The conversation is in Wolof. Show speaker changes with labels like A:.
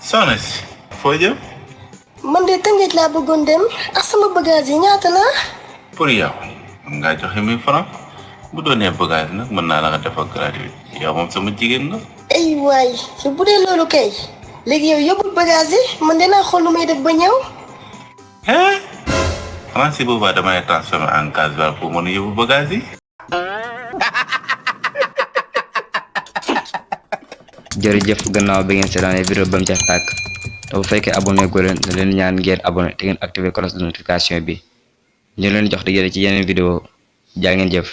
A: soxna si foo jëm.
B: man de Tëngéej laa bëggoon dem ak sama bagage yi ñaata la.
A: pour yow mën ngaa joxe 1000 francs bu doonee bagage nag mën naa la nga defal gratuit yow moom sama jigéen nga.
B: ay waay bu dee loolu kay léegi yow yóbbul bagage yi man dinaa xool lu may def ba ñëw.
A: xanaa si boobaa damay transformé en gasoil pour mën a yóbbu bagage yi.
C: jërëjëf gannaaw bi ngeen seetaanee vidéo ba mu jeex tàkk te bu fekkee abonné gu leen da leen ñaan ngeen abonné te ngeen activé cloche de notification bi ñu leen jox di jële ci yeneen vidéo jaa ngeen jëf.